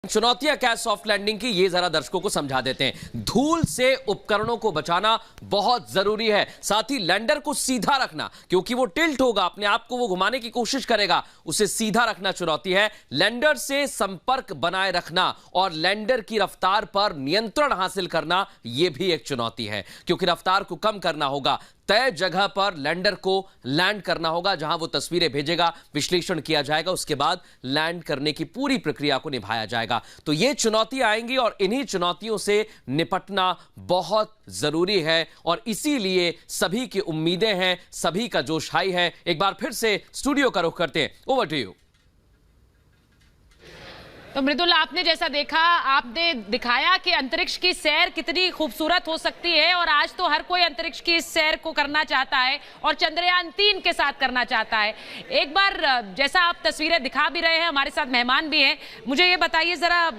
चुनौतियां क्या soft landing की, ये जरा दर्शकों को समझा देते हैं। धूल से उपकरणों को बचाना बहुत जरूरी है, साथ ही लैंडर को सीधा रखना, क्योंकि वो टिल्ट होगा, अपने आप को वो घुमाने की कोशिश करेगा, उसे सीधा रखना चुनौती है। लैंडर से संपर्क बनाए रखना और लैंडर की रफ्तार पर नियंत्रण हासिल करना, यह भी एक चुनौती है, क्योंकि रफ्तार को कम करना होगा। तय जगह पर लैंडर को लैंड करना होगा, जहां वो तस्वीरें भेजेगा, विश्लेषण किया जाएगा, उसके बाद लैंड करने की पूरी प्रक्रिया को निभाया जाएगा। तो ये चुनौतियां आएंगी और इन्हीं चुनौतियों से निपटना बहुत जरूरी है और इसीलिए सभी की उम्मीदें हैं, सभी का जोश हाई है। एक बार फिर से स्टूडियो का रुख करते हैं, ओवर टू यू। तो मृदुल, आपने जैसा देखा, आपने दिखाया कि अंतरिक्ष की सैर कितनी खूबसूरत हो सकती है और आज तो हर कोई अंतरिक्ष की इस सैर को करना चाहता है और चंद्रयान 3 के साथ करना चाहता है। एक बार जैसा आप तस्वीरें दिखा भी रहे हैं, हमारे साथ मेहमान भी हैं, मुझे ये बताइए जरा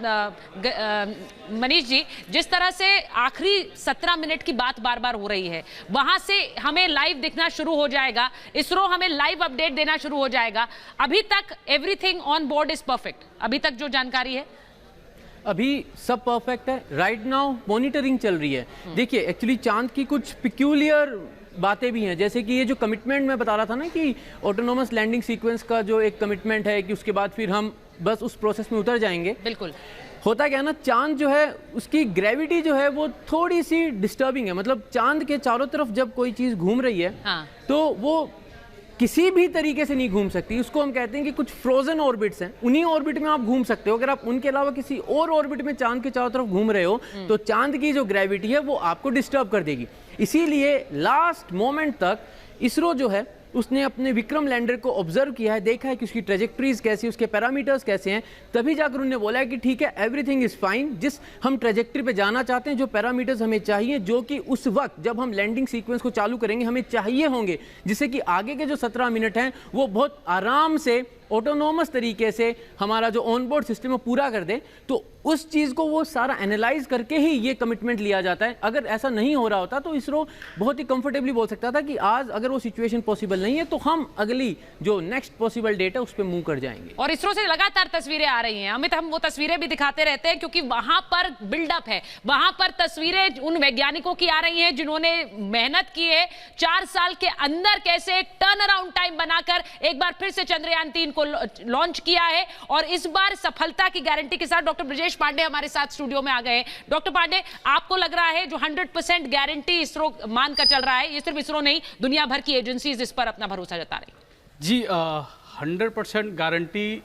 मनीष जी, जिस तरह से आखिरी 17 मिनट की बात बार बार हो रही है, वहां से हमें लाइव दिखना शुरू हो जाएगा, इसरो हमें लाइव अपडेट देना शुरू हो जाएगा। अभी तक everything on board is perfect, अभी तक जो जानकारी है अभी सब परफेक्ट है। राइट नाउ मॉनिटरिंग चल रही है। देखिए, एक्चुअली चांद की कुछ पिक्यूलियर बातें भी हैं, जैसे कि ये जो कमिटमेंट मैं बता रहा था ना कि ऑटोनोमस लैंडिंग सीक्वेंस का जो एक कमिटमेंट है कि उसके बाद फिर हम बस उस प्रोसेस में उतर जाएंगे। बिल्कुल होता क्या है ना, चांद जो है उसकी ग्रेविटी जो है वो थोड़ी सी डिस्टर्बिंग है। मतलब चांद के चारों तरफ जब कोई चीज़ घूम रही है, हाँ, तो वो किसी भी तरीके से नहीं घूम सकती। उसको हम कहते हैं कि कुछ फ्रोजन ऑर्बिट्स हैं, उन्हीं ऑर्बिट में आप घूम सकते हो। अगर आप उनके अलावा किसी और ऑर्बिट में चांद के चारों तरफ घूम रहे हो तो चांद की जो ग्रेविटी है वो आपको डिस्टर्ब कर देगी। इसीलिए लास्ट मोमेंट तक इसरो जो है उसने अपने विक्रम लैंडर को ऑब्जर्व किया है, देखा है कि उसकी ट्रेजेक्ट्रीज कैसी, उसके पैरामीटर्स कैसे हैं, तभी जाकर उन्होंने बोला है कि ठीक है, एवरीथिंग इज फाइन। जिस हम ट्रेजेक्ट्री पे जाना चाहते हैं, जो पैरामीटर्स हमें चाहिए, जो कि उस वक्त जब हम लैंडिंग सीक्वेंस को चालू करेंगे हमें चाहिए होंगे, जिससे कि आगे के जो 17 मिनट हैं वो बहुत आराम से ऑटोनोमस तरीके से हमारा जो ऑनबोर्ड सिस्टम है पूरा कर दे, तो उस चीज़ को वो सारा एनालाइज करके ही ये कमिटमेंट लिया जाता है। अगर ऐसा नहीं हो रहा होता तो इसरो बहुत ही कंफर्टेबली बोल सकता था कि आज अगर वो सिचुएशन पॉसिबल नहीं है तो हम अगली जो नेक्स्ट पॉसिबल डेट है उस पर मूव कर जाएंगे। और इसरो से लगातार तस्वीरें आ रही हैं अमित, हम वो तस्वीरें भी दिखाते रहते हैं क्योंकि वहां पर बिल्डअप है, वहां पर तस्वीरें उन वैज्ञानिकों की आ रही हैं जिन्होंने मेहनत की है 4 साल के अंदर, कैसे एक टर्न अराउंड टाइम बनाकर एक बार फिर से चंद्रयान 3 को लॉन्च किया है और इस बार सफलता की गारंटी के साथ डॉक्टर ब्रजेश पांडे हमारे साथ स्टूडियो में आ गए हैं। डॉक्टर पांडे, आपको लग रहा है जो 100% गारंटी इसरो मानकर चल रहा है, ये सिर्फ इसरो नहीं, दुनिया भर की एजेंसीज इस पर अपना भरोसा जता रही? जी 100% गारंटी,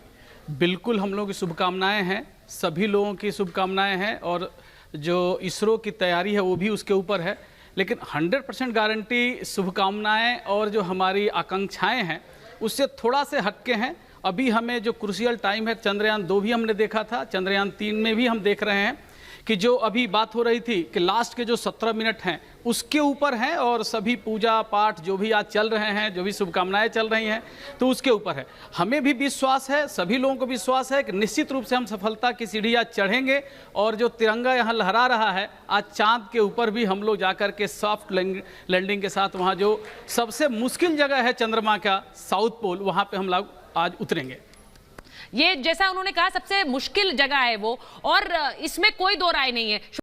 बिल्कुल हम लोगों की शुभकामनाएं हैं, सभी लोगों की शुभकामनाएं हैं और जो इसरो की तैयारी है वो भी उसके ऊपर है। लेकिन 100% गारंटी, शुभकामनाएं और जो हमारी आकांक्षाएं हैं उससे थोड़ा से हटके हैं। अभी हमें जो क्रूशियल टाइम है, चंद्रयान 2 भी हमने देखा था, चंद्रयान 3 में भी हम देख रहे हैं कि जो अभी बात हो रही थी कि लास्ट के जो 17 मिनट हैं उसके ऊपर हैं और सभी पूजा पाठ जो भी आज चल रहे हैं, जो भी शुभकामनाएं चल रही हैं, तो उसके ऊपर है। हमें भी विश्वास है, सभी लोगों को विश्वास है कि निश्चित रूप से हम सफलता की सीढ़ी आज चढ़ेंगे और जो तिरंगा यहाँ लहरा रहा है, आज चाँद के ऊपर भी हम लोग जाकर के सॉफ्ट लैंडिंग के साथ वहाँ जो सबसे मुश्किल जगह है चंद्रमा का साउथ पोल, वहाँ पर हम लोग आज उतरेंगे। ये जैसा उन्होंने कहा सबसे मुश्किल जगह है वो, और इसमें कोई दो राय नहीं है।